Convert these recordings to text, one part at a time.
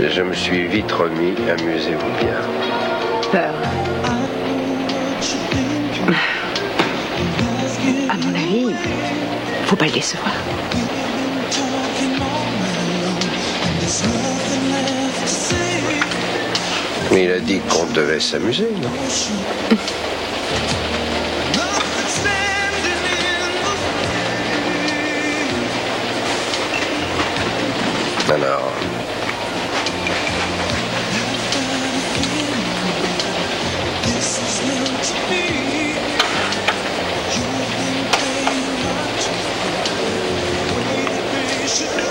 Je me suis vite remis, amusez-vous bien. À mon avis, faut pas le décevoir. Mais il a dit qu'on devait s'amuser, non? Alors...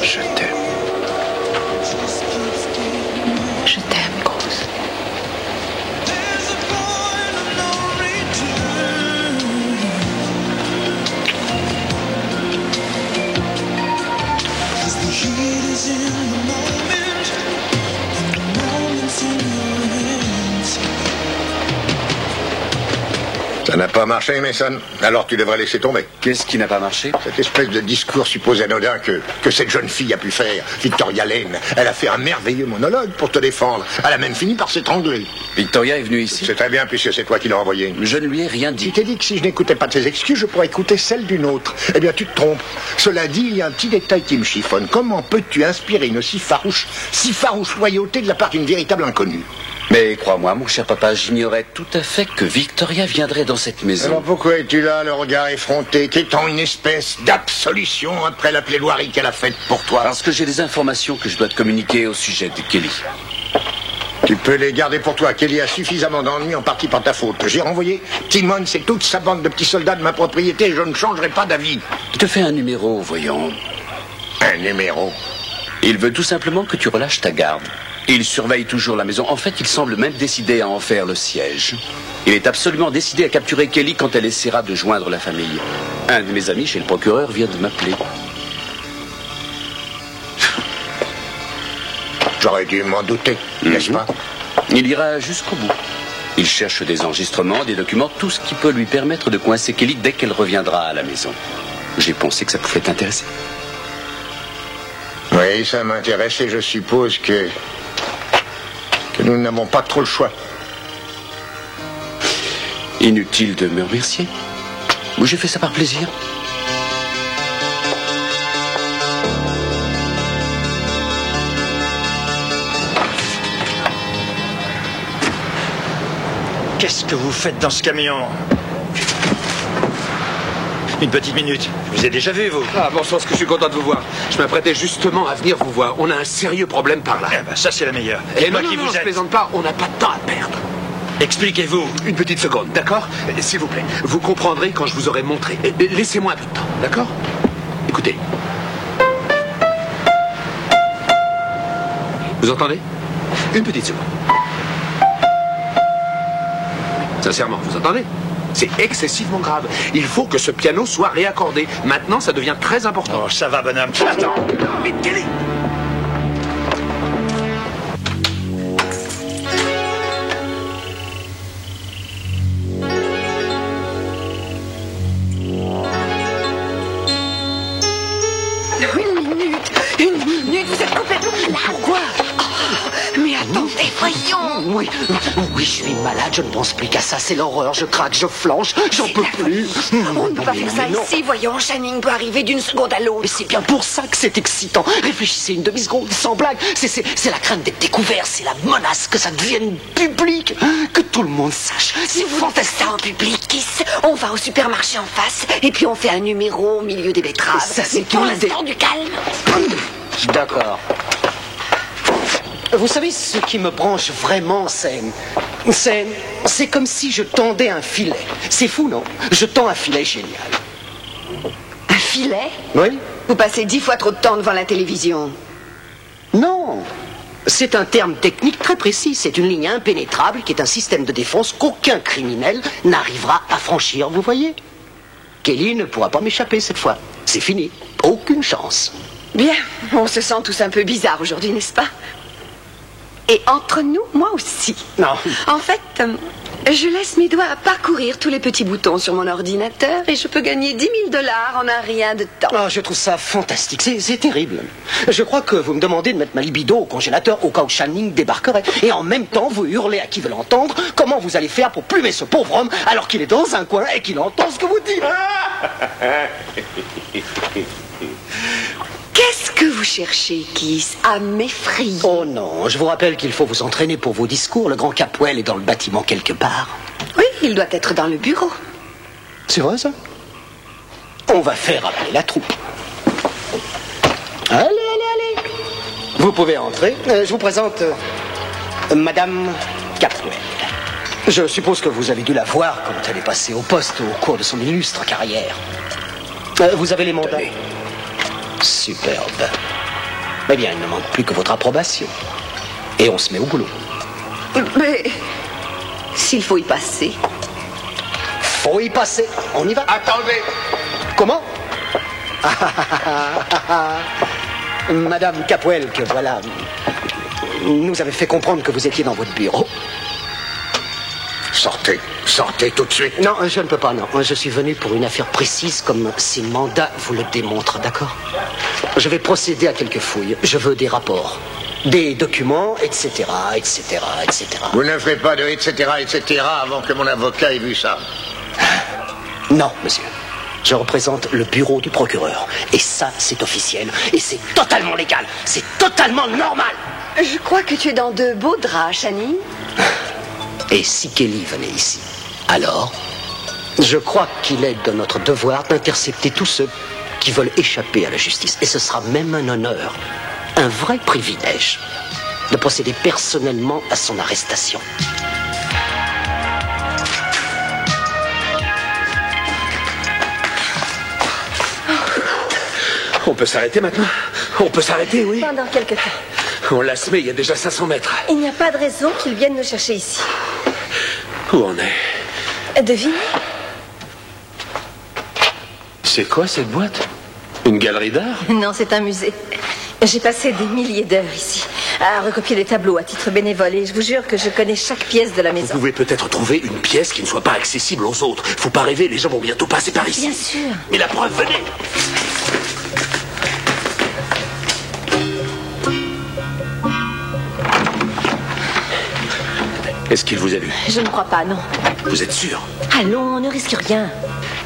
Je t'aime. Je t'aime, grosse. Ça n'a pas marché, Mason. Alors tu devrais laisser tomber. Qu'est-ce qui n'a pas marché? Cette espèce de discours supposé anodin que cette jeune fille a pu faire. Victoria Lane, elle a fait un merveilleux monologue pour te défendre. Elle a même fini par s'étrangler. Victoria est venue ici. C'est très bien, puisque c'est toi qui l'as envoyée. Je ne lui ai rien dit. Tu t'es dit que si je n'écoutais pas tes excuses, je pourrais écouter celles d'une autre. Eh bien, tu te trompes. Cela dit, il y a un petit détail qui me chiffonne. Comment peux-tu inspirer une si farouche loyauté de la part d'une véritable inconnue? Mais crois-moi, mon cher papa, j'ignorais tout à fait que Victoria viendrait dans cette maison. Alors pourquoi es-tu là, le regard effronté, qu'étant une espèce d'absolution après la plaidoirie qu'elle a faite pour toi? Parce que j'ai des informations que je dois te communiquer au sujet de Kelly. Tu peux les garder pour toi. Kelly a suffisamment d'ennuis, en partie par ta faute. J'ai renvoyé Timon et toute sa bande de petits soldats de ma propriété et je ne changerai pas d'avis. Il te fait un numéro, voyons. Un numéro? Il veut tout simplement que tu relâches ta garde. Il surveille toujours la maison. En fait, il semble même décidé à en faire le siège. Il est absolument décidé à capturer Kelly quand elle essaiera de joindre la famille. Un de mes amis chez le procureur vient de m'appeler. J'aurais dû m'en douter, n'est-ce pas? Il ira jusqu'au bout. Il cherche des enregistrements, des documents, tout ce qui peut lui permettre de coincer Kelly dès qu'elle reviendra à la maison. J'ai pensé que ça pouvait t'intéresser. Oui, ça m'intéresse et je suppose que nous n'avons pas trop le choix. Inutile de me remercier. J'ai fait ça par plaisir. Qu'est-ce que vous faites dans ce camion? Une petite minute. Je vous ai déjà vu, vous. Ah, bon sens que je suis content de vous voir. Je m'apprêtais justement à venir vous voir. On a un sérieux problème par là. Eh ben, ça, c'est la meilleure. Et Et moi non, qui non, vous je aide. plaisante pas, on n'a pas de temps à perdre. Expliquez-vous. Une petite seconde, d'accord? S'il vous plaît, vous comprendrez quand je vous aurai montré. Laissez-moi un peu de temps, d'accord? Écoutez. Vous entendez? Une petite seconde. Sincèrement, vous entendez? C'est excessivement grave. Il faut que ce piano soit réaccordé. Maintenant, ça devient très important. Oh, ça va, bonhomme. Attends. Mais Kelly! Une minute, vous êtes complètement malade. Pourquoi? Mais attendez, voyons. Oui, je suis malade, je ne pense plus qu'à ça, c'est l'horreur, je craque, je flanche, j'en peux plus. On ne peut pas faire ça ici, voyons. Channing peut arriver d'une seconde à l'autre. Mais c'est bien pour ça que c'est excitant. Réfléchissez une demi-seconde, sans blague. C'est la crainte d'être découvert, c'est la menace que ça devienne public, que tout le monde sache. Si vous faites ça en public, Kiss, on va au supermarché en face et puis on fait un numéro au milieu des betteraves. Ça, c'est pour une idée. l'instant du calme. D'accord. Vous savez, ce qui me branche vraiment, c'est comme si je tendais un filet. C'est fou, non? Je tends un filet génial. Un filet? Oui? Vous passez 10 fois trop de temps devant la télévision. Non. C'est un terme technique très précis. C'est une ligne impénétrable qui est un système de défense qu'aucun criminel n'arrivera à franchir, vous voyez? Kelly ne pourra pas m'échapper cette fois. C'est fini. Aucune chance. Bien, on se sent tous un peu bizarres aujourd'hui, n'est-ce pas? Et entre nous, moi aussi. Non. En fait, Je laisse mes doigts parcourir tous les petits boutons sur mon ordinateur et je peux gagner 10 000 $ en un rien de temps. Ah, je trouve ça fantastique, c'est terrible. Je crois que vous me demandez de mettre ma libido au congélateur au cas où Channing débarquerait. Et en même temps, vous hurlez à qui veut l'entendre comment vous allez faire pour plumer ce pauvre homme alors qu'il est dans un coin et qu'il entend ce que vous dites. Qu'est-ce que vous cherchez, Kiss? À m'effrayer. Oh non, je vous rappelle qu'il faut vous entraîner pour vos discours. Le grand Capwell est dans le bâtiment quelque part. Oui, il doit être dans le bureau. C'est vrai, ça? On va faire appeler la troupe. Allez, allez, allez. Vous pouvez entrer. Je vous présente Madame Capwell. Je suppose que vous avez dû la voir quand elle est passée au poste au cours de son illustre carrière. Vous avez les mandats? Superbe. Eh bien, il ne manque plus que votre approbation. Et on se met au boulot. Mais s'il faut y passer. Faut y passer. On y va. Attendez. Comment? Madame Capwell, que voilà, nous avait fait comprendre que vous étiez dans votre bureau. Sortez, sortez tout de suite. Non, je ne peux pas, non. Je suis venu pour une affaire précise comme ces mandats vous le démontrent, d'accord? Je vais procéder à quelques fouilles. Je veux des rapports, des documents, etc., etc., etc. Vous ne ferez pas de etc., etc. avant que mon avocat ait vu ça. Non, monsieur. Je représente le bureau du procureur. Et ça, c'est officiel. Et c'est totalement légal. C'est totalement normal. Je crois que tu es dans de beaux draps, Channing. Et si Kelly venait ici, alors, je crois qu'il est de notre devoir d'intercepter tous ceux qui veulent échapper à la justice. Et ce sera même un honneur, un vrai privilège, de procéder personnellement à son arrestation. On peut s'arrêter maintenant? On peut s'arrêter, oui? Pendant quelque temps. On l'a semé il y a déjà 500 mètres. Il n'y a pas de raison qu'ils viennent nous chercher ici. Où on est? Devinez? C'est quoi cette boîte? Une galerie d'art? Non, c'est un musée. J'ai passé des milliers d'heures ici à recopier des tableaux à titre bénévole et je vous jure que je connais chaque pièce de la Vous maison. pouvez peut-être trouver une pièce qui ne soit pas accessible aux autres. Faut pas rêver, les gens vont bientôt passer par ici. Bien sûr. Mais la preuve, venez. Est-ce qu'il vous a vu? Je ne crois pas, non. Vous êtes sûr? Allons, on ne risque rien.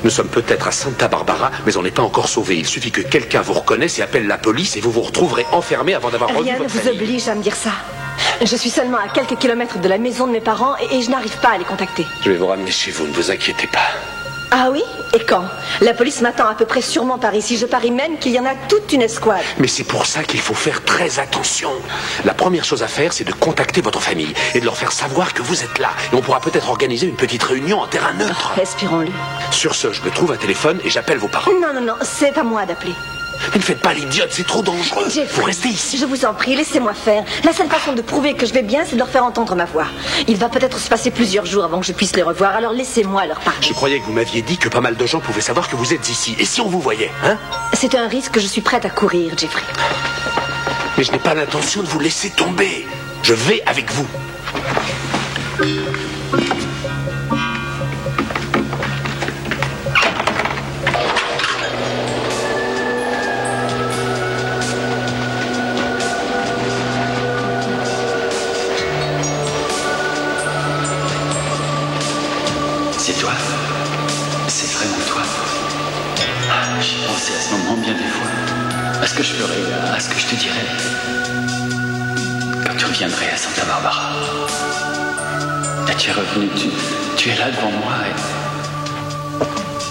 Nous sommes peut-être à Santa Barbara, mais on n'est pas encore sauvés. Il suffit que quelqu'un vous reconnaisse et appelle la police et vous vous retrouverez enfermé avant d'avoir revu Rien ne votre vous famille. oblige à me dire ça. Je suis seulement à quelques kilomètres de la maison de mes parents et je n'arrive pas à les contacter. Je vais vous ramener chez vous, ne vous inquiétez pas. Ah oui? Et quand? La police m'attend à peu près sûrement par ici. Je parie même qu'il y en a toute une escouade. Mais c'est pour ça qu'il faut faire très attention. La première chose à faire, c'est de contacter votre famille et de leur faire savoir que vous êtes là. Et on pourra peut-être organiser une petite réunion en terrain neutre. Espérons-le. Sur ce, je me trouve un téléphone et j'appelle vos parents. Non, non, non, c'est à moi d'appeler. Mais ne faites pas l'idiote, c'est trop dangereux. Jeffrey, Vous restez ici. je vous en prie, laissez-moi faire. La seule façon de prouver que je vais bien, c'est de leur faire entendre ma voix. Il va peut-être se passer plusieurs jours avant que je puisse les revoir, alors laissez-moi leur parler. Je croyais que vous m'aviez dit que pas mal de gens pouvaient savoir que vous êtes ici. Et si on vous voyait, hein? C'est un risque que je suis prête à courir, Jeffrey. Mais je n'ai pas l'intention de vous laisser tomber. Je vais avec vous. C'est toi? C'est vraiment toi? J'ai pensé à ce moment bien des fois. À ce que je ferais, à ce que je te dirais. Quand tu reviendrais à Santa Barbara. Et tu es revenu, tu es là devant moi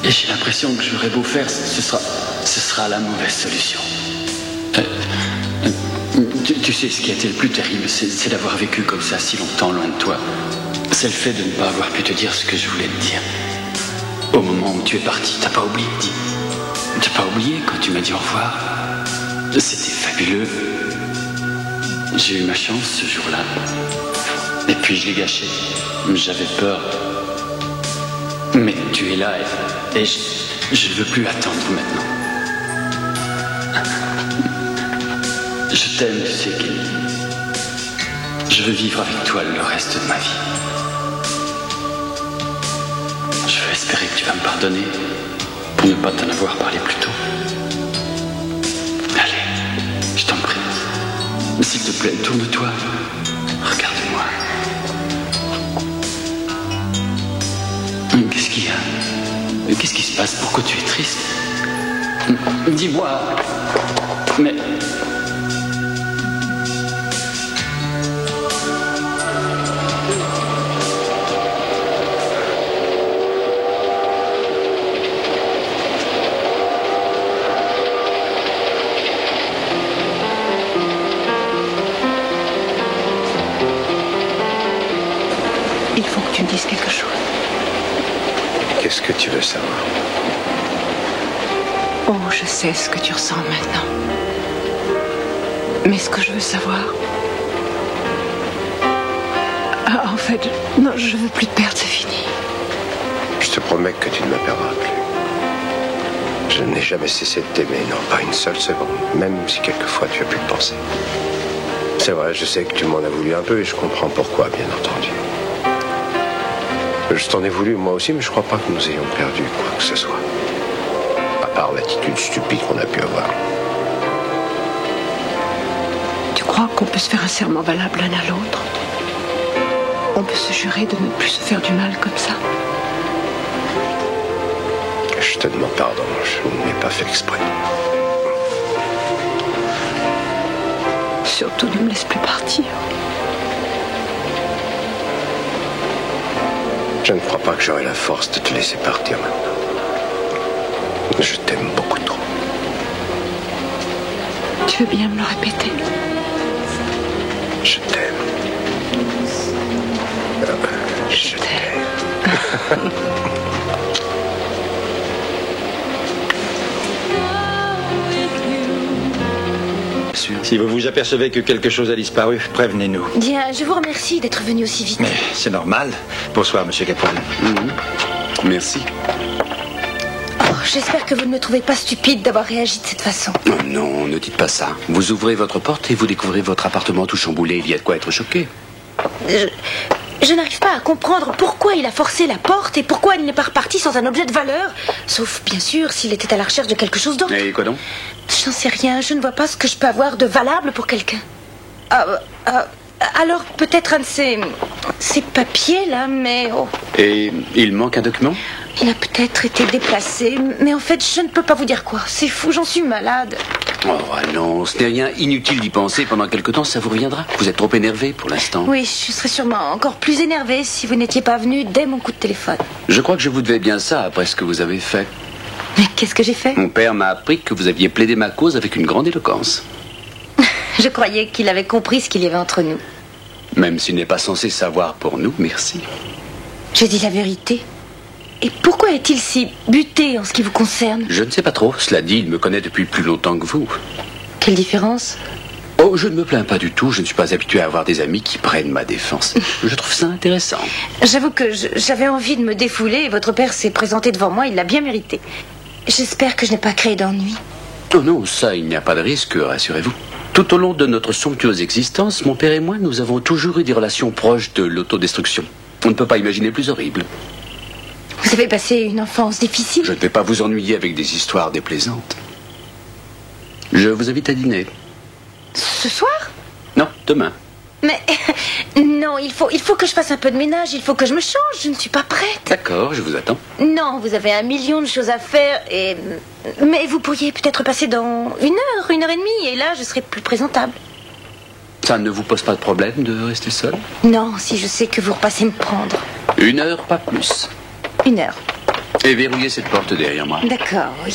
et j'ai l'impression que j'aurais beau faire, ce sera la mauvaise solution. Tu sais, ce qui a été le plus terrible, c'est d'avoir vécu comme ça si longtemps loin de toi. C'est le fait de ne pas avoir pu te dire ce que je voulais te dire. Au moment où tu es parti, t'as pas oublié, t'as pas oublié quand tu m'as dit au revoir. C'était fabuleux. J'ai eu ma chance ce jour-là. Et puis je l'ai gâché. J'avais peur. Mais tu es là et je ne veux plus attendre maintenant. Je t'aime, tu sais, Kelly. Je veux vivre avec toi le reste de ma vie. espérer que tu vas me pardonner pour ne pas t'en avoir parlé plus tôt. Allez, je t'en prie. S'il te plaît, tourne-toi. Regarde-moi. Qu'est-ce qu'il y a? Qu'est-ce qui se passe? Pourquoi tu es triste? Dis-moi. Mais... Il faut que tu me dises quelque chose. Qu'est-ce que tu veux savoir? Oh, je sais ce que tu ressens maintenant. Mais ce que je veux savoir... Ah, en fait, non, je veux plus te perdre, c'est fini. Je te promets que tu ne me perdras plus. Je n'ai jamais cessé de t'aimer, non, pas une seule seconde, même si quelquefois tu as pu le penser. C'est vrai, je sais que tu m'en as voulu un peu et je comprends pourquoi, bien entendu. Je t'en ai voulu moi aussi, mais je crois pas que nous ayons perdu quoi que ce soit. À part l'attitude stupide qu'on a pu avoir. Tu crois qu'on peut se faire un serment valable l'un à l'autre? On peut se jurer de ne plus se faire du mal comme ça? Je te demande pardon, je ne l'ai pas fait exprès. Surtout ne me laisse plus partir. Je ne crois pas que j'aurai la force de te laisser partir maintenant. Je t'aime beaucoup trop. Tu veux bien me le répéter? Je t'aime. Je t'aime. Si vous vous apercevez que quelque chose a disparu, prévenez-nous. Bien, je vous remercie d'être venu aussi vite. Mais c'est normal. Bonsoir, monsieur Capone. Merci. Oh, j'espère que vous ne me trouvez pas stupide d'avoir réagi de cette façon. Oh non, ne dites pas ça. Vous ouvrez votre porte et vous découvrez votre appartement tout chamboulé. Il y a de quoi être choqué. Je n'arrive pas à comprendre pourquoi il a forcé la porte et pourquoi il n'est pas reparti sans un objet de valeur. Sauf, bien sûr, s'il était à la recherche de quelque chose d'autre. Et quoi donc? J'en sais rien, je ne vois pas ce que je peux avoir de valable pour quelqu'un. Alors, peut-être un de ces papiers, là, mais... Oh. Et il manque un document? Il a peut-être été déplacé, mais en fait, je ne peux pas vous dire quoi. C'est fou, j'en suis malade. Oh non, ce n'est rien, inutile d'y penser. Pendant quelque temps, ça vous reviendra. Vous êtes trop énervé pour l'instant. Oui, je serais sûrement encore plus énervée si vous n'étiez pas venu dès mon coup de téléphone. Je crois que je vous devais bien ça après ce que vous avez fait. Mais qu'est-ce que j'ai fait? Mon père m'a appris que vous aviez plaidé ma cause avec une grande éloquence. Je croyais qu'il avait compris ce qu'il y avait entre nous. Même s'il n'est pas censé savoir pour nous, merci. J'ai dit la vérité. Et pourquoi est-il si buté en ce qui vous concerne? Je ne sais pas trop. Cela dit, il me connaît depuis plus longtemps que vous. Quelle différence? Oh, je ne me plains pas du tout. Je ne suis pas habitué à avoir des amis qui prennent ma défense. Je trouve ça intéressant. J'avoue que j'avais envie de me défouler et votre père s'est présenté devant moi. Il l'a bien mérité. J'espère que je n'ai pas créé d'ennui. Oh non, ça, il n'y a pas de risque, rassurez-vous. Tout au long de notre somptueuse existence, mon père et moi, nous avons toujours eu des relations proches de l'autodestruction. On ne peut pas imaginer plus horrible. Vous avez passé une enfance difficile? Je ne vais pas vous ennuyer avec des histoires déplaisantes. Je vous invite à dîner. Ce soir? Non, demain. Mais non, il faut que je fasse un peu de ménage, il faut que je me change, je ne suis pas prête. D'accord, je vous attends. Non, vous avez 1 million de choses à faire et... Mais vous pourriez peut-être passer dans 1 heure, 1 heure et demie, et là je serai plus présentable. Ça ne vous pose pas de problème de rester seul? Non, si je sais que vous repassez me prendre. 1 heure, pas plus. 1 heure. Et verrouillez cette porte derrière moi. D'accord, oui.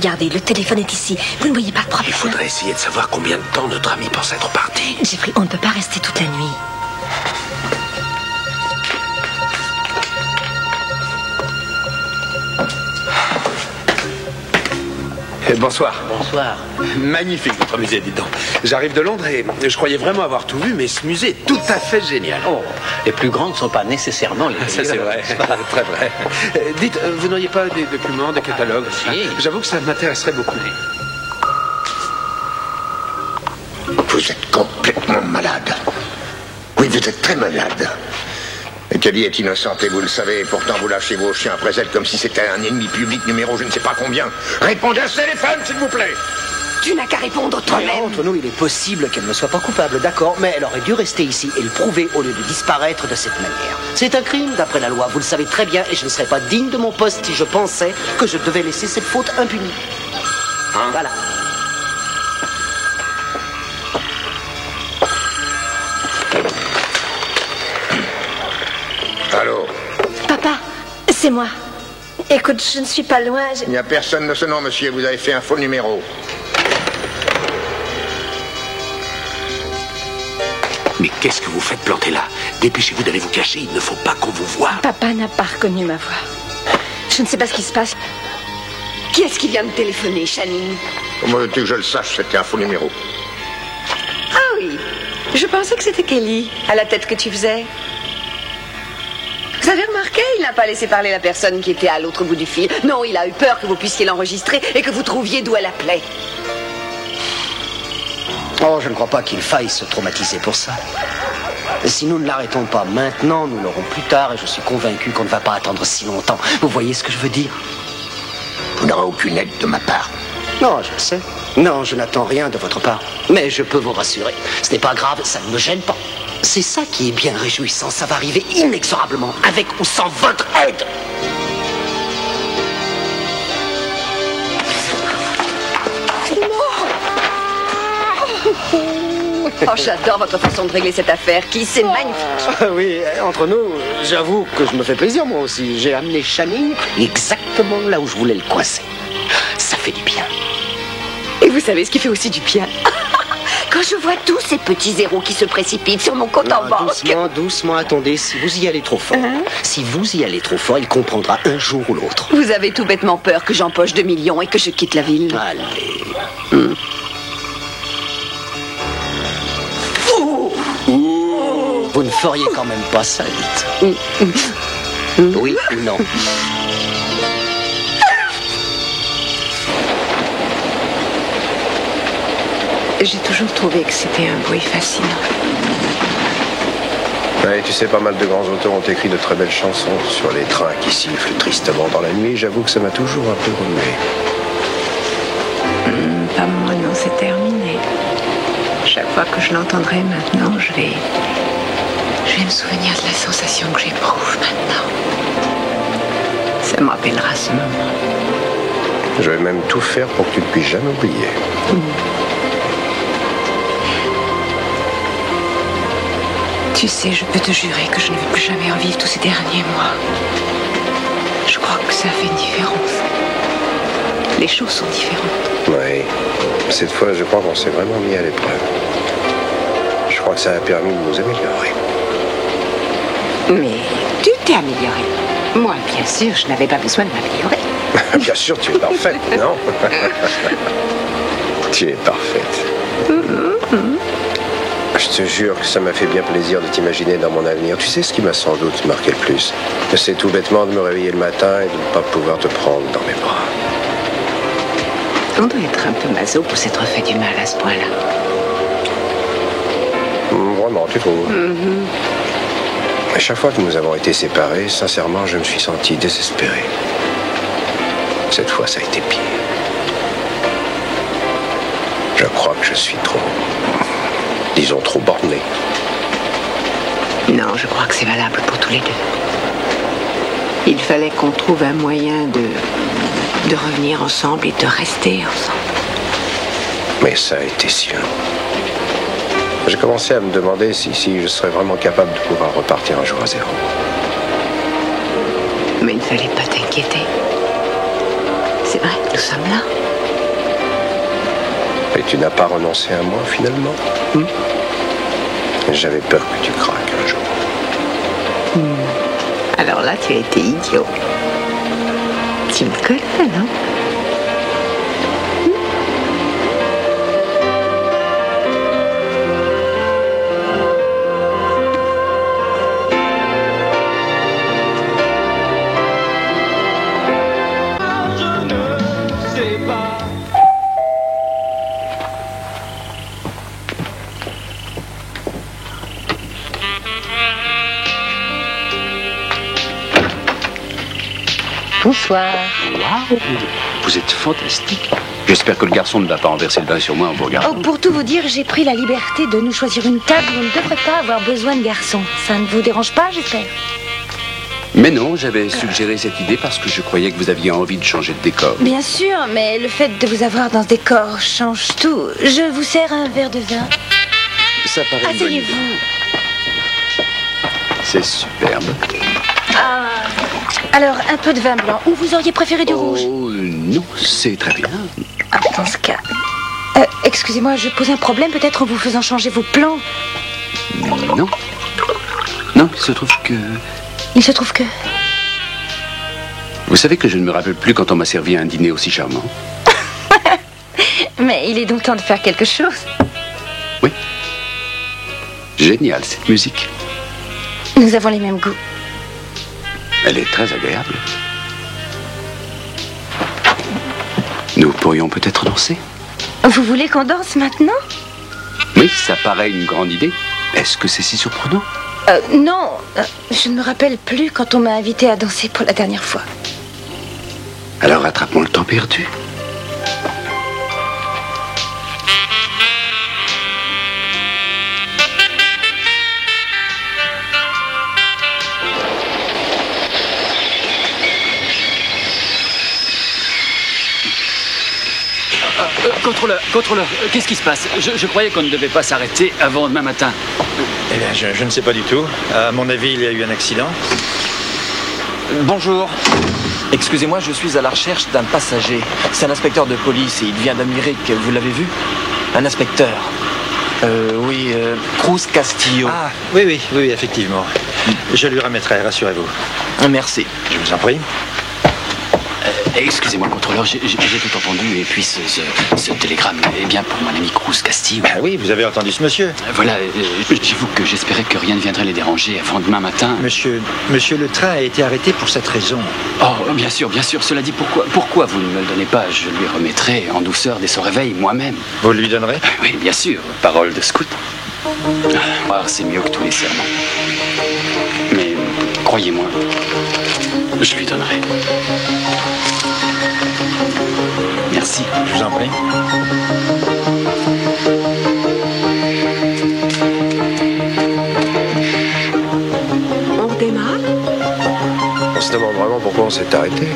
Regardez, le téléphone est ici. Vous ne voyez pas de problème. Il faudrait essayer de savoir combien de temps notre ami pense être parti. Jeffrey, on ne peut pas rester toute la nuit. Bonsoir. Bonsoir. Magnifique votre musée, dites donc. J'arrive de Londres et je croyais vraiment avoir tout vu, mais ce musée est tout à fait génial. Oh, les plus grands ne sont pas nécessairement les Ça c'est vrai, très vrai. Dites, vous n'auriez pas des documents, des catalogues? Si. J'avoue que ça m'intéresserait beaucoup. Vous êtes complètement malade. Oui, vous êtes très malade. Et Kelly est innocente et vous le savez, et pourtant vous lâchez vos chiens après elle comme si c'était un ennemi public numéro je ne sais pas combien. Répondez à ce téléphone, s'il vous plaît. Tu n'as qu'à répondre toi-même. Entre nous, il est possible qu'elle ne soit pas coupable, d'accord, mais elle aurait dû rester ici et le prouver au lieu de disparaître de cette manière. C'est un crime d'après la loi, vous le savez très bien, et je ne serais pas digne de mon poste si je pensais que je devais laisser cette faute impunie. Voilà. Allô? Papa, c'est moi. Écoute, je ne suis pas loin. Il n'y a personne de ce nom, monsieur, vous avez fait un faux numéro. Mais qu'est-ce que vous faites planter là? Dépêchez-vous d'aller vous cacher, il ne faut pas qu'on vous voie. Papa n'a pas reconnu ma voix. Je ne sais pas ce qui se passe. Qui est-ce qui vient de téléphoner, Channing? Comment veux-tu que je le sache? C'était un faux numéro. Ah oui, je pensais que c'était Kelly, à la tête que tu faisais. Vous avez remarqué, il n'a pas laissé parler la personne qui était à l'autre bout du fil. Non, il a eu peur que vous puissiez l'enregistrer et que vous trouviez d'où elle appelait. Oh, je ne crois pas qu'il faille se traumatiser pour ça. Si nous ne l'arrêtons pas maintenant, nous l'aurons plus tard et je suis convaincu qu'on ne va pas attendre si longtemps. Vous voyez ce que je veux dire? Vous n'aurez aucune aide de ma part. Non, je le sais. Non, je n'attends rien de votre part. Mais je peux vous rassurer. Ce n'est pas grave, ça ne me gêne pas. C'est ça qui est bien réjouissant. Ça va arriver inexorablement, avec ou sans votre aide. Oh, j'adore votre façon de régler cette affaire, qui c'est magnifique. Oui, entre nous, j'avoue que je me fais plaisir moi aussi. J'ai amené Channing exactement là où je voulais le coincer. Ça fait du bien. Et vous savez ce qui fait aussi du bien? Quand je vois tous ces petits zéros qui se précipitent sur mon compte en banque. Doucement, doucement, attendez. Si vous y allez trop fort, il comprendra un jour ou l'autre. Vous avez tout bêtement peur que j'empoche 2 millions et que je quitte la ville. Allez. Vous ne feriez quand même pas ça, dites. Oui ou non? J'ai toujours trouvé que c'était un bruit fascinant. Ouais, tu sais, pas mal de grands auteurs ont écrit de très belles chansons sur les trains qui sifflent tristement dans la nuit. J'avoue que ça m'a toujours un peu remué. Pas moi, non, c'est terminé. Chaque fois que je l'entendrai maintenant, je vais me souvenir de la sensation que j'éprouve maintenant. Ça me rappellera ce moment. Je vais même tout faire pour que tu ne puisses jamais oublier. Tu sais, je peux te jurer que je ne vais plus jamais revivre tous ces derniers mois. Je crois que ça fait une différence. Les choses sont différentes. Oui. Cette fois, je crois qu'on s'est vraiment mis à l'épreuve. Je crois que ça a permis de nous améliorer. Mais tu t'es améliorée. Moi, bien sûr, je n'avais pas besoin de m'améliorer. Bien sûr, tu es parfaite, non? Tu es parfaite. Je te jure que ça m'a fait bien plaisir de t'imaginer dans mon avenir. Tu sais ce qui m'a sans doute marqué le plus? C'est tout bêtement de me réveiller le matin et de ne pas pouvoir te prendre dans mes bras. On doit être un peu maso pour s'être fait du mal à ce point-là. Vraiment, tu trouves? À chaque fois que nous avons été séparés, sincèrement, je me suis senti désespéré. Cette fois, ça a été pire. Je crois que je suis disons, trop borné. Non, je crois que c'est valable pour tous les deux. Il fallait qu'on trouve un moyen de revenir ensemble et de rester ensemble. Mais ça a été si long. J'ai commencé à me demander si je serais vraiment capable de pouvoir repartir un jour à zéro. Mais il ne fallait pas t'inquiéter. C'est vrai, nous sommes là. Et tu n'as pas renoncé à moi, finalement? J'avais peur que tu craques un jour. Alors là, tu as été idiot. Tu me connais, non? Bonsoir. Waouh, vous êtes fantastique. J'espère que le garçon ne va pas renverser le vin sur moi en vous regardant. Oh, pour tout vous dire, j'ai pris la liberté de nous choisir une table où on ne devrait pas avoir besoin de garçons. Ça ne vous dérange pas, j'espère? Mais non, j'avais suggéré cette idée parce que je croyais que vous aviez envie de changer de décor. Bien sûr, mais le fait de vous avoir dans ce décor change tout. Je vous sers un verre de vin. Ça paraît une bonne idée. Asseyez-vous. C'est superbe. Ah, alors, un peu de vin blanc. Ou vous auriez préféré du rouge? Oh, non, c'est très bien. Ah, dans ce cas... excusez-moi, je pose un problème peut-être en vous faisant changer vos plans. Non. Non, il se trouve que... Il se trouve que... Vous savez que je ne me rappelle plus quand on m'a servi un dîner aussi charmant. Mais il est donc temps de faire quelque chose. Oui. Génial, cette musique. Nous avons les mêmes goûts. Elle est très agréable. Nous pourrions peut-être danser. Vous voulez qu'on danse maintenant? Oui, ça paraît une grande idée. Est-ce que c'est si surprenant? Non, je ne me rappelle plus quand on m'a invité à danser pour la dernière fois. Alors rattrapons le temps perdu. Contrôleur, qu'est-ce qui se passe? Je croyais qu'on ne devait pas s'arrêter avant demain matin. Eh bien, je ne sais pas du tout. À mon avis, il y a eu un accident. Bonjour. Excusez-moi, je suis à la recherche d'un passager. C'est un inspecteur de police et il vient d'Amérique. Vous l'avez vu? Un inspecteur. Oui, Cruz Castillo. Ah, oui, effectivement. Je lui remettrai, rassurez-vous. Merci. Je vous en prie. Excusez-moi, contrôleur, j'ai tout entendu. Et puis ce télégramme est bien pour mon ami Cruz Castillo. Ah oui, vous avez entendu ce monsieur. Voilà, j'avoue que j'espérais que rien ne viendrait les déranger avant demain matin. Monsieur, le train a été arrêté pour cette raison. Oh, bien sûr. Cela dit, pourquoi vous ne me le donnez pas? Je lui remettrai en douceur dès son réveil, moi-même. Vous lui donnerez? Oui, bien sûr. Parole de scout. C'est mieux que tous les serments. Mais croyez-moi, je lui donnerai. Merci. Je vous en prie. On redémarre? On se demande vraiment pourquoi on s'est arrêté.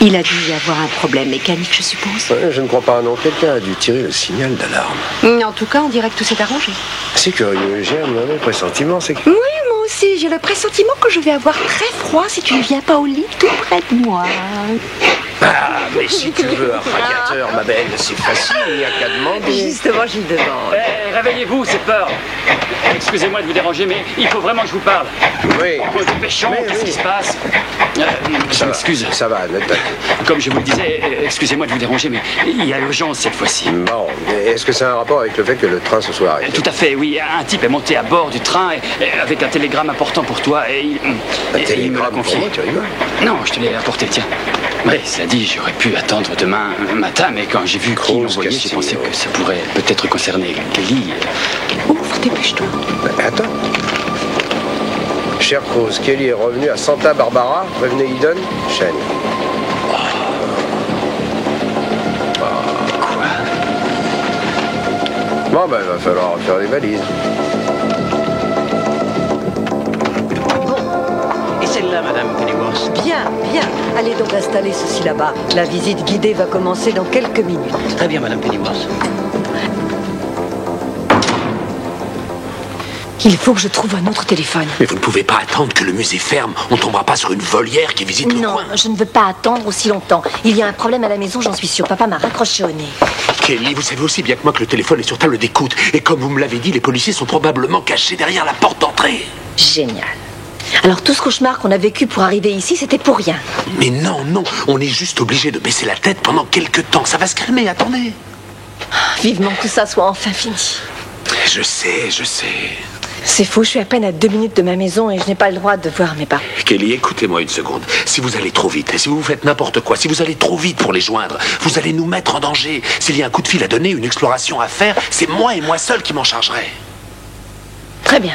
Il a dû y avoir un problème mécanique, je suppose. Je ne crois pas, non. Quelqu'un a dû tirer le signal d'alarme. En tout cas, on dirait que tout s'est arrangé. C'est curieux, j'ai un mauvais pressentiment, c'est que... Oui, moi aussi, j'ai le pressentiment que je vais avoir très froid si tu ne viens pas au lit tout près de moi. Ah, mais si tu veux un radiateur, ma belle, c'est facile, il n'y a qu'à demander. Justement, j'y demande. Réveillez-vous, c'est peur. Excusez-moi de vous déranger, mais il faut vraiment que je vous parle. Oui. Dépêchons, qu'est-ce qui se passe? Je m'excuse. Ça va, ne t'inquiète. Comme je vous le disais, excusez-moi de vous déranger, mais il y a urgence cette fois-ci. Bon, est-ce que c'est un rapport avec le fait que le train se soit arrêté? Tout à fait, oui. Un type est monté à bord du train avec un télégramme important pour toi et il me l'a confié. Tu rigoles? Non, je te l'ai apporté, tiens. Oui, cela dit, j'aurais pu attendre demain matin, mais quand j'ai vu qui l'envoyait, j'ai pensé que ça pourrait peut-être concerner Kelly. Ouf, dépêche-toi. Attends. Cher Cruz, Kelly est revenu à Santa Barbara. Prévenez Eden. Shane. Quoi? Bon, ben, il va falloir faire des valises. Et celle-là, Madame Pennyworth? Bien. Allez donc installer ceci là-bas. La visite guidée va commencer dans quelques minutes. Très bien, Madame Pennyworth. Il faut que je trouve un autre téléphone. Mais vous ne pouvez pas attendre que le musée ferme. On ne tombera pas sur une volière qui visite le coin. Non, je ne veux pas attendre aussi longtemps. Il y a un problème à la maison, j'en suis sûre. Papa m'a raccroché au nez. Kelly, vous savez aussi bien que moi que le téléphone est sur table d'écoute. Et comme vous me l'avez dit, les policiers sont probablement cachés derrière la porte d'entrée. Génial. Alors tout ce cauchemar qu'on a vécu pour arriver ici, c'était pour rien. Mais non, non. On est juste obligé de baisser la tête pendant quelques temps. Ça va se calmer, attendez. Vivement que ça soit enfin fini. Je sais, je sais. C'est faux, je suis à peine à 2 minutes de ma maison et je n'ai pas le droit de voir mes parents. Kelly, écoutez-moi une seconde. Si vous allez trop vite, si vous faites n'importe quoi, si vous allez trop vite pour les joindre, vous allez nous mettre en danger. S'il y a un coup de fil à donner, une exploration à faire, c'est moi et moi seul qui m'en chargerai. Très bien.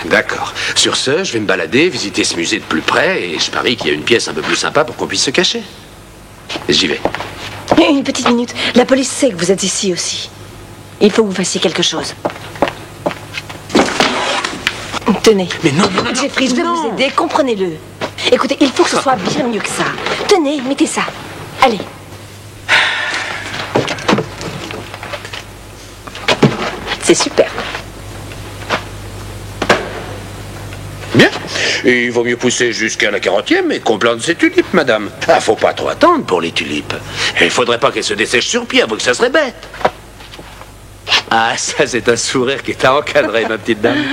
D'accord. Sur ce, je vais me balader, visiter ce musée de plus près et je parie qu'il y a une pièce un peu plus sympa pour qu'on puisse se cacher. J'y vais. Une petite minute. La police sait que vous êtes ici aussi. Il faut que vous fassiez quelque chose. Tenez. Mais non, non, non. Jeffrey, je vais vous aider, comprenez-le. Écoutez, il faut que ce soit bien mieux que ça. Tenez, mettez ça. Allez. C'est super. Bien. Et il vaut mieux pousser jusqu'à la 40e et qu'on plante ses tulipes, madame. Ah, faut pas trop attendre pour les tulipes. Il faudrait pas qu'elles se dessèchent sur pied, avant que ça serait bête. Ah, ça, c'est un sourire qui t'a encadré, ma petite dame.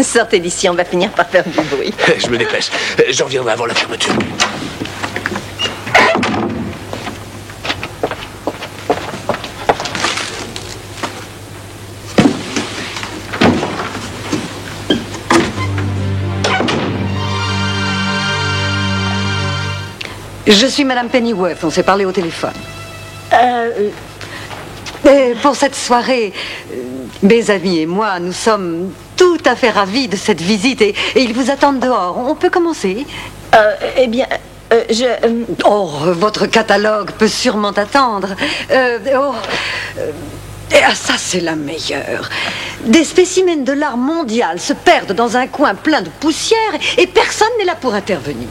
Sortez d'ici, on va finir par faire du bruit. Je me dépêche. J'en reviendrai avant la fermeture. Je suis Madame Pennyworth, on s'est parlé au téléphone. Pour cette soirée, mes amis et moi, nous sommes tout à fait ravis de cette visite et ils vous attendent dehors. On peut commencer? Eh bien, Oh, votre catalogue peut sûrement attendre. Ça, c'est la meilleure. Des spécimens de l'art mondial se perdent dans un coin plein de poussière et personne n'est là pour intervenir.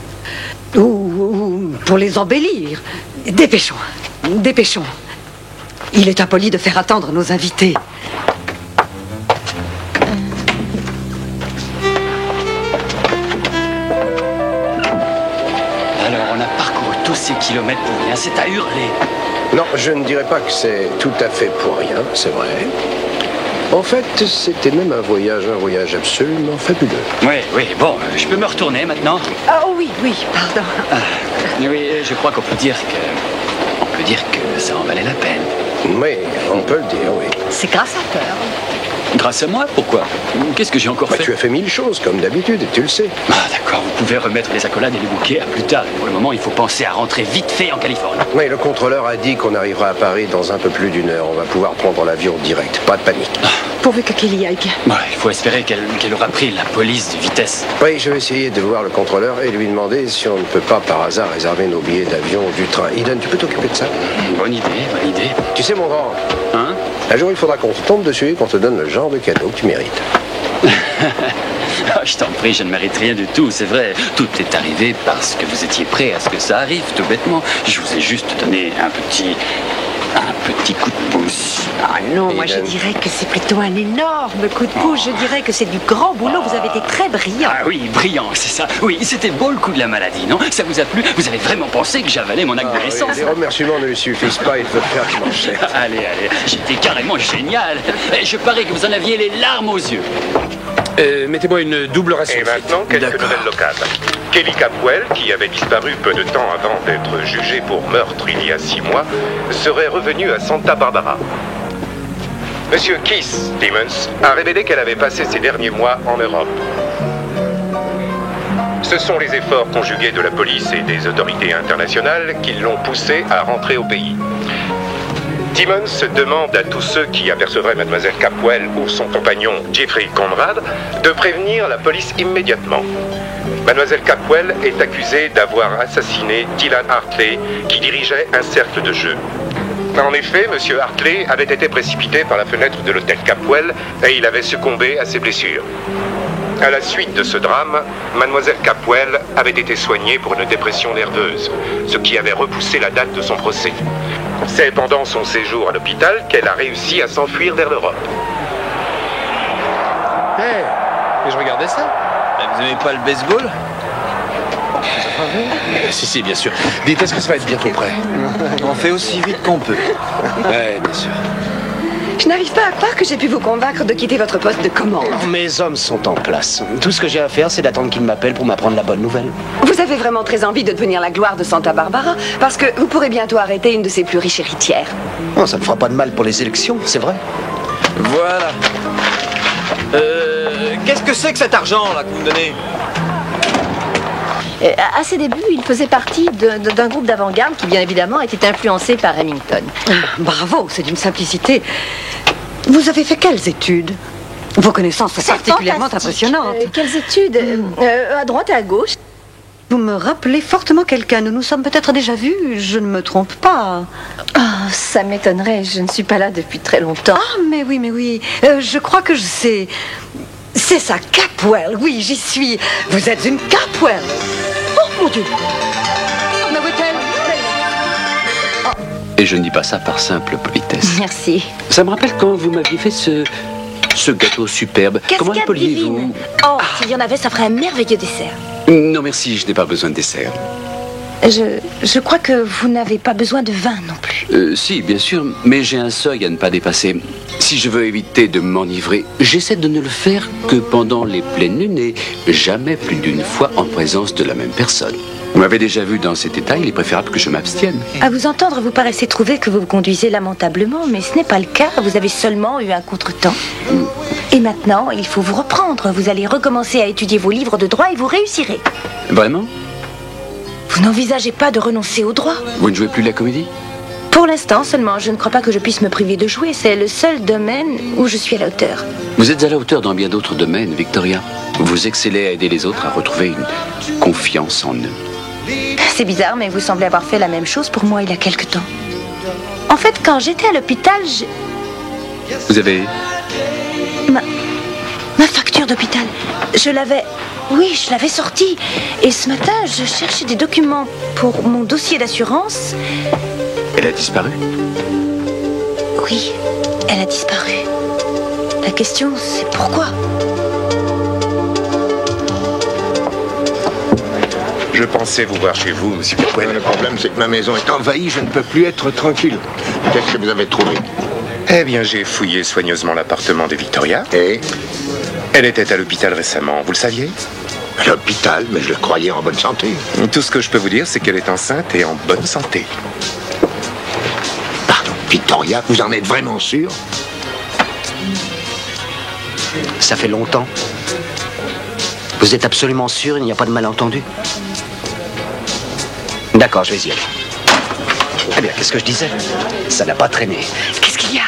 Ou pour les embellir. Dépêchons, dépêchons. Il est impoli de faire attendre nos invités. Alors, on a parcouru tous ces kilomètres pour rien, c'est à hurler. Non, je ne dirais pas que c'est tout à fait pour rien, c'est vrai. En fait, c'était même un voyage absolument fabuleux. Oui, bon, je peux me retourner maintenant. Oh oui, pardon. Oui, je crois qu'on peut dire que ça en valait la peine. Oui, on peut le dire, oui. C'est grâce à Pearl. Grâce à moi? Pourquoi? Qu'est-ce que j'ai encore fait? Tu as fait 1000 choses, comme d'habitude, et tu le sais. Ah, d'accord, vous pouvez remettre les accolades et les bouquets à plus tard. Pour le moment, il faut penser à rentrer vite fait en Californie. Oui, le contrôleur a dit qu'on arrivera à Paris dans un peu plus d'1 heure. On va pouvoir prendre l'avion direct. Pas de panique. pourvu que Kelly aille bien. Ouais, il faut espérer qu'elle aura pris la police de vitesse. Oui, je vais essayer de voir le contrôleur et lui demander si on ne peut pas par hasard réserver nos billets d'avion ou du train. Eden, tu peux t'occuper de ça? Bonne idée. Tu sais, mon grand, hein? Un jour, il faudra qu'on te tombe dessus et qu'on te donne le genre de cadeau que tu mérites. Oh, je t'en prie, je ne mérite rien du tout, c'est vrai. Tout est arrivé parce que vous étiez prêt à ce que ça arrive, tout bêtement. Je vous ai juste donné un petit coup de pouce. Ah non, moi je dirais que c'est plutôt un énorme coup de pouce. Je dirais que c'est du grand boulot. Vous avez été très brillant. Ah oui, brillant, c'est ça. Oui, c'était beau le coup de la maladie, non? Ça vous a plu? Vous avez vraiment pensé que j'avalais mon acte de naissance? Les remerciements ne lui suffisent pas, il veut faire du marché. Allez, j'étais carrément génial. Je parie que vous en aviez les larmes aux yeux. Mettez-moi une double ration. Et maintenant, quelques nouvelles locales. Kelly Capwell, qui avait disparu peu de temps avant d'être jugée pour meurtre il y a 6 mois, serait revenue à Santa Barbara. Monsieur Keith Stevens a révélé qu'elle avait passé ses derniers mois en Europe. Ce sont les efforts conjugués de la police et des autorités internationales qui l'ont poussée à rentrer au pays. Timmons demande à tous ceux qui apercevraient Mademoiselle Capwell ou son compagnon Jeffrey Conrad de prévenir la police immédiatement. Mademoiselle Capwell est accusée d'avoir assassiné Dylan Hartley, qui dirigeait un cercle de jeu. En effet, M. Hartley avait été précipité par la fenêtre de l'hôtel Capwell et il avait succombé à ses blessures. À la suite de ce drame, Mademoiselle Capwell avait été soignée pour une dépression nerveuse, ce qui avait repoussé la date de son procès. C'est pendant son séjour à l'hôpital qu'elle a réussi à s'enfuir vers l'Europe. Hey, regardais ça. Vous aimez pas le baseball? Si, bien sûr. Dites, est-ce que ça va être bientôt prêt? On fait aussi vite qu'on peut. Ouais, bien sûr. Je n'arrive pas à croire que j'ai pu vous convaincre de quitter votre poste de commande. Mes hommes sont en place. Tout ce que j'ai à faire, c'est d'attendre qu'ils m'appellent pour m'apprendre la bonne nouvelle. Vous avez vraiment très envie de devenir la gloire de Santa Barbara, parce que vous pourrez bientôt arrêter une de ses plus riches héritières. Oh, ça ne fera pas de mal pour les élections, c'est vrai. Voilà. Qu'est-ce que c'est que cet argent, là, que vous me donnez? À ses débuts, il faisait partie d'un groupe d'avant-garde qui, bien évidemment, était influencé par Remington. Bravo, c'est d'une simplicité. Vous avez fait quelles études? Vos connaissances sont particulièrement impressionnantes. Quelles études? À droite et à gauche. Vous me rappelez fortement quelqu'un. Nous nous sommes peut-être déjà vus, je ne me trompe pas. Oh, ça m'étonnerait, je ne suis pas là depuis très longtemps. Ah, mais oui. Je crois que je sais. C'est ça, Capwell. Oui, j'y suis. Vous êtes une Capwell. Oh, mon Dieu. Et je ne dis pas ça par simple politesse. Merci. Ça me rappelle quand vous m'aviez fait ce gâteau superbe. Comment l'appeliez-vous? Oh, s'il y en avait, ça ferait un merveilleux dessert. Non, merci, je n'ai pas besoin de dessert. Je crois que vous n'avez pas besoin de vin non plus. Si, bien sûr, mais j'ai un seuil à ne pas dépasser. Si je veux éviter de m'enivrer, j'essaie de ne le faire que pendant les pleines lunes et jamais plus d'une fois en présence de la même personne. Vous m'avez déjà vu dans cet état, il est préférable que je m'abstienne. À vous entendre, vous paraissez trouver que vous vous conduisez lamentablement, mais ce n'est pas le cas. Vous avez seulement eu un contretemps. Et maintenant, il faut vous reprendre. Vous allez recommencer à étudier vos livres de droit et vous réussirez. Vraiment? Vous n'envisagez pas de renoncer au droit? Vous ne jouez plus de la comédie? Pour l'instant seulement, je ne crois pas que je puisse me priver de jouer. C'est le seul domaine où je suis à la hauteur. Vous êtes à la hauteur dans bien d'autres domaines, Victoria. Vous excellez à aider les autres à retrouver une confiance en eux. C'est bizarre, mais vous semblez avoir fait la même chose pour moi il y a quelque temps. En fait, quand j'étais à l'hôpital, Vous avez... Ma facture d'hôpital, je l'avais... Oui, je l'avais sortie. Et ce matin, je cherchais des documents pour mon dossier d'assurance. Elle a disparu? Oui, elle a disparu. La question, c'est pourquoi? Je pensais vous voir chez vous, monsieur Capwell. Le problème, c'est que ma maison est envahie, je ne peux plus être tranquille. Qu'est-ce que vous avez trouvé? Eh bien, j'ai fouillé soigneusement l'appartement de Victoria. Et? Elle était à l'hôpital récemment, vous le saviez? À l'hôpital, mais je la croyais en bonne santé. Tout ce que je peux vous dire, c'est qu'elle est enceinte et en bonne santé. Pardon, Victoria, vous en êtes vraiment sûr? Ça fait longtemps. Vous êtes absolument sûr, il n'y a pas de malentendu? D'accord, je vais y aller. Eh bien, qu'est-ce que je disais? Ça n'a pas traîné. Qu'est-ce qu'il y a?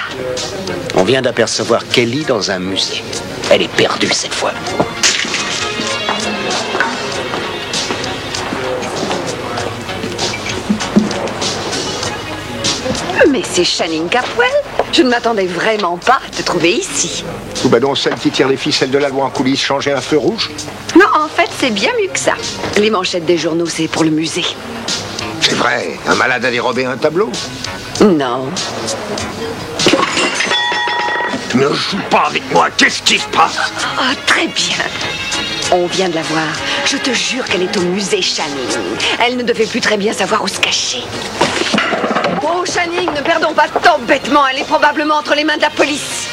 On vient d'apercevoir Kelly dans un musée. Elle est perdue cette fois. Mais c'est Channing Capwell. Je ne m'attendais vraiment pas à te trouver ici. Ou ben donc celle qui tire les ficelles de la loi en coulisses changer un feu rouge? Non, en fait, c'est bien mieux que ça. Les manchettes des journaux, c'est pour le musée. C'est vrai, un malade a dérobé un tableau? Non. Ne joue pas avec moi, qu'est-ce qui se passe? Ah, très bien. On vient de la voir. Je te jure qu'elle est au musée Channing. Elle ne devait plus très bien savoir où se cacher. Oh, Channing, ne perdons pas de temps bêtement. Elle est probablement entre les mains de la police.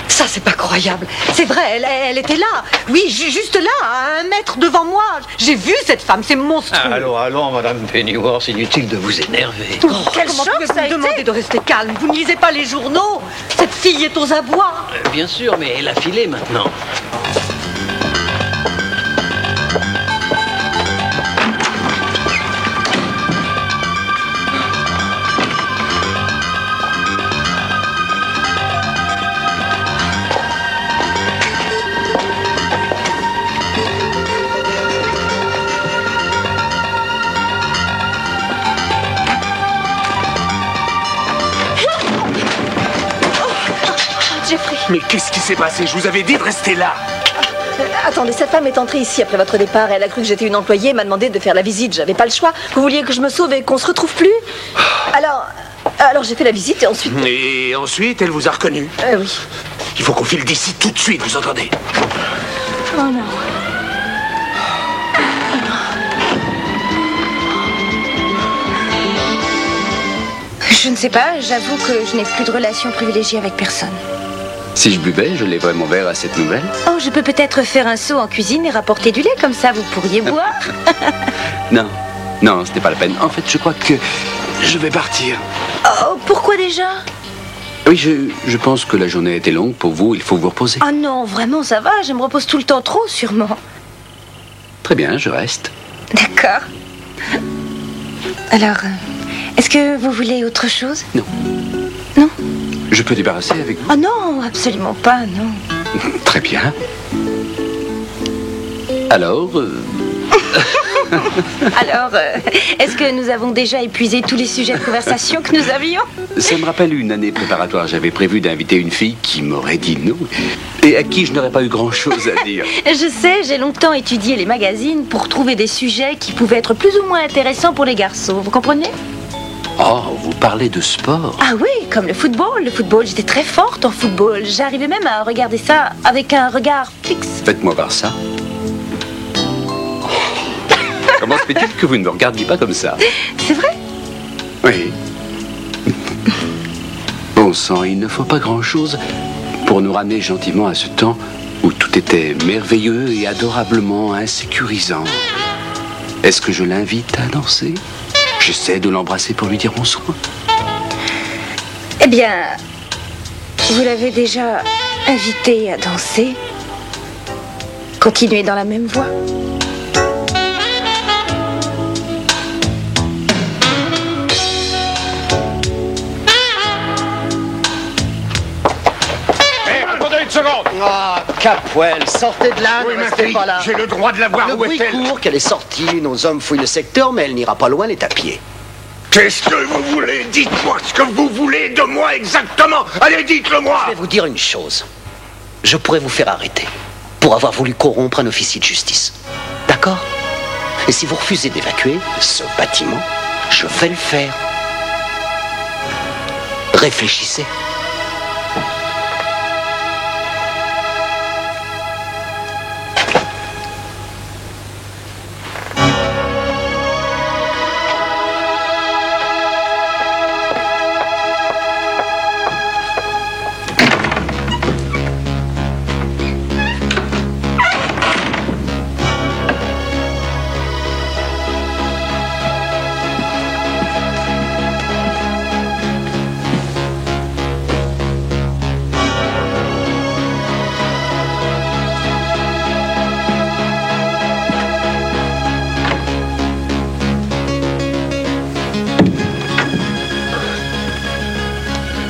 Ça, c'est pas croyable. C'est vrai, elle était là. Oui, juste là, à 1 mètre devant moi. J'ai vu cette femme, c'est monstrueux. Allons, Madame Pennyworth, inutile de vous énerver. Oh, comment pouvez-vous me demander de rester calme? Vous ne lisez pas les journaux? Cette fille est aux abois. Bien sûr, mais elle a filé maintenant. Mais qu'est-ce qui s'est passé? Je vous avais dit de rester là. Attendez, cette femme est entrée ici après votre départ. Elle a cru que j'étais une employée et m'a demandé de faire la visite. J'avais pas le choix. Vous vouliez que je me sauve et qu'on se retrouve plus? Alors, Alors j'ai fait la visite et ensuite... Et ensuite, elle vous a reconnu? Oui. Il faut qu'on file d'ici tout de suite, vous entendez? Oh non. Je ne sais pas, j'avoue que je n'ai plus de relation privilégiée avec personne. Si je buvais, je lèverais mon verre à cette nouvelle. Oh, je peux peut-être faire un saut en cuisine et rapporter du lait, comme ça vous pourriez boire. Non, non, ce n'est pas la peine. En fait, je crois que je vais partir. Oh, pourquoi déjà? Oui, je pense que la journée a été longue pour vous, il faut vous reposer. Ah non, vraiment, ça va, je me repose tout le temps trop, sûrement. Très bien, je reste. D'accord. Alors, est-ce que vous voulez autre chose? Non. Non? Je peux débarrasser avec vous? Oh non, absolument pas, non. Très bien. Alors Alors, est-ce que nous avons déjà épuisé tous les sujets de conversation que nous avions? Ça me rappelle une année préparatoire. J'avais prévu d'inviter une fille qui m'aurait dit non et à qui je n'aurais pas eu grand-chose à dire. Je sais, j'ai longtemps étudié les magazines pour trouver des sujets qui pouvaient être plus ou moins intéressants pour les garçons. Vous comprenez? Oh, vous parlez de sport? Ah oui, comme le football. Le football, j'étais très forte en football. J'arrivais même à regarder ça avec un regard fixe. Faites-moi voir ça. Comment se fait-il que vous ne me regardiez pas comme ça? C'est vrai? Oui. Bon sang, il ne faut pas grand-chose pour nous ramener gentiment à ce temps où tout était merveilleux et adorablement insécurisant. Est-ce que je l'invite à danser? J'essaie de l'embrasser pour lui dire bonsoir. Eh bien, vous l'avez déjà invité à danser. Continuez dans la même voie. Ah, Capwell, sortez de là, Oui, ne ma restez fille, pas là. j'ai le droit de la voir. Le Où bruit est-elle? court qu'elle est sortie, nos hommes fouillent le secteur, mais elle n'ira pas loin, elle est à pied. Qu'est-ce que vous voulez? Dites-moi ce que vous voulez de moi exactement. Allez, dites-le-moi. Je vais vous dire une chose. Je pourrais vous faire arrêter pour avoir voulu corrompre un officier de justice. D'accord? Et si vous refusez d'évacuer ce bâtiment, je vais le faire. Réfléchissez.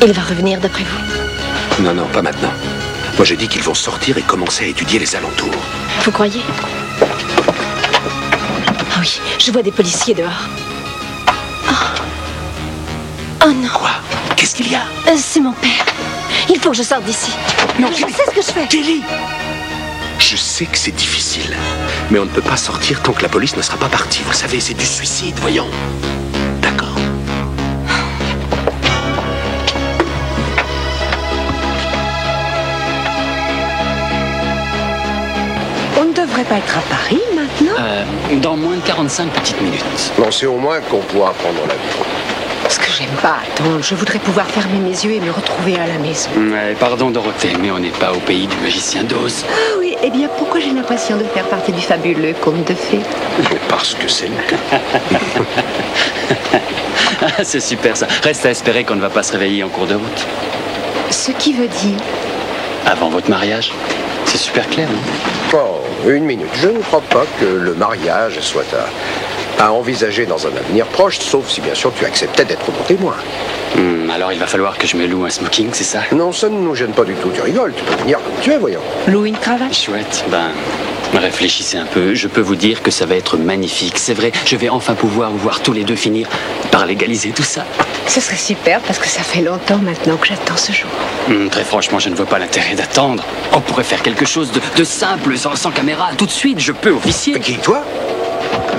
Il va revenir d'après vous? Non, non, pas maintenant. Moi, j'ai dit qu'ils vont sortir et commencer à étudier les alentours. Vous croyez? Ah oui, je vois des policiers dehors. Oh non. Quoi? Qu'est-ce qu'il y a? C'est mon père. Il faut que je sorte d'ici. Non, je sais ce que je fais. Kelly! Je sais que c'est difficile, mais on ne peut pas sortir tant que la police ne sera pas partie. Vous savez, c'est du suicide, voyons. D'accord. On ne devrait pas être à Paris maintenant? Dans moins de 45 petites minutes. On sait au moins qu'on pourra prendre l'avion. Ce que j'aime pas attendre, je voudrais pouvoir fermer mes yeux et me retrouver à la maison. Ouais, pardon Dorothée, mais on n'est pas au pays du magicien d'Oz. Ah oui, eh bien pourquoi j'ai l'impression de faire partie du fabuleux conte de fées? Parce que c'est le cas. C'est super ça. Reste à espérer qu'on ne va pas se réveiller en cours de route. Ce qui veut dire... Avant votre mariage. C'est super clair, non? Oh, une minute. Je ne crois pas que le mariage soit à envisager dans un avenir proche, sauf si bien sûr tu acceptais d'être mon témoin. Alors il va falloir que je me loue un smoking, c'est ça? Non, ça ne nous gêne pas du tout. Tu rigoles, tu peux venir comme tu es, voyons. Louer une cravate? Chouette, réfléchissez un peu. Je peux vous dire que ça va être magnifique. C'est vrai, je vais enfin pouvoir vous voir tous les deux finir par légaliser tout ça. Ce serait super parce que ça fait longtemps maintenant que j'attends ce jour. Très franchement, je ne vois pas l'intérêt d'attendre. On pourrait faire quelque chose de simple, sans caméra. Tout de suite, je peux officier. Qui, toi?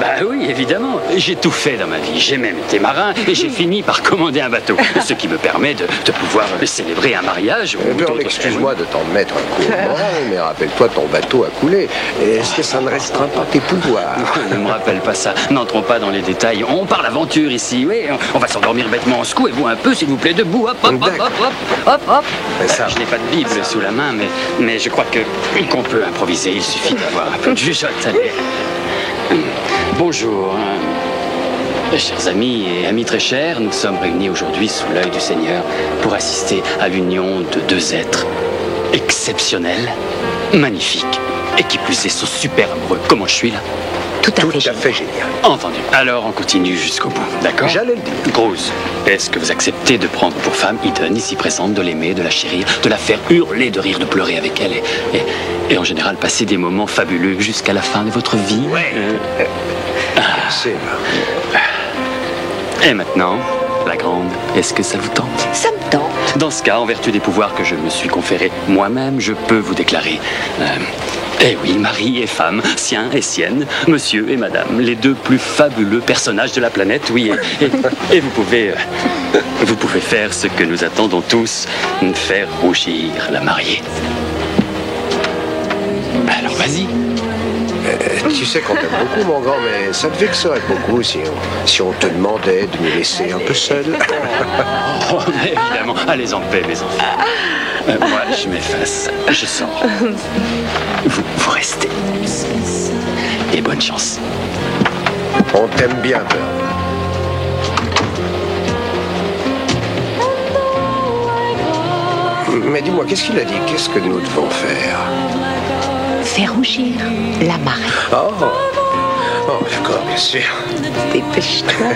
Bah oui, évidemment. J'ai tout fait dans ma vie. J'ai même été marin et j'ai fini par commander un bateau. Ce qui me permet de pouvoir célébrer un mariage. Excuse-moi de t'en mettre un coup au moral, mais rappelle-toi, ton bateau a coulé. Est-ce que ça ne restreint pas tes pouvoirs? Ne me rappelle pas ça. N'entrons pas dans les détails. On parle aventure ici, oui. On va s'endormir bêtement en secouez-vous un peu, s'il vous plaît, debout. Hop, hop, hop, hop, hop, hop, hop. Je n'ai pas de Bible sous la main, mais je crois qu'on peut improviser. Il suffit d'avoir un peu de jugeote. Allez. Bonjour. Chers amis et amis très chers, nous sommes réunis aujourd'hui sous l'œil du Seigneur pour assister à l'union de deux êtres exceptionnels, magnifiques, et qui plus est sont super amoureux. Comment je suis là? Tout à fait génial. Entendu. Alors on continue jusqu'au bout, d'accord? J'allais le dire. Groose, est-ce que vous acceptez de prendre pour femme Eden, ici présente, de l'aimer, de la chérir, de la faire hurler de rire, de pleurer avec elle et en général passer des moments fabuleux jusqu'à la fin de votre vie? Ouais. C'est Et maintenant, la grande, est-ce que ça vous tente? Ça me tente. Dans ce cas, en vertu des pouvoirs que je me suis conférés moi-même, je peux vous déclarer... Eh oui, mari et femme, sien et sienne, monsieur et madame, les deux plus fabuleux personnages de la planète, oui, et vous pouvez faire ce que nous attendons tous, faire rougir la mariée. Alors vas-y. Tu sais qu'on t'aime beaucoup, mon grand, mais ça te vexerait beaucoup si on te demandait de nous laisser un peu seuls. Oh, mais évidemment, allez en paix, mes enfants. Moi, je m'efface, je sors. Vous restez. Et bonne chance. On t'aime bien, Pearl. Mais dis-moi, qu'est-ce qu'il a dit? Qu'est-ce que nous devons faire? Faire rougir la marée. Oh, d'accord, bien sûr. Dépêche-toi.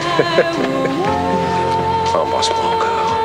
Embrasse-moi encore.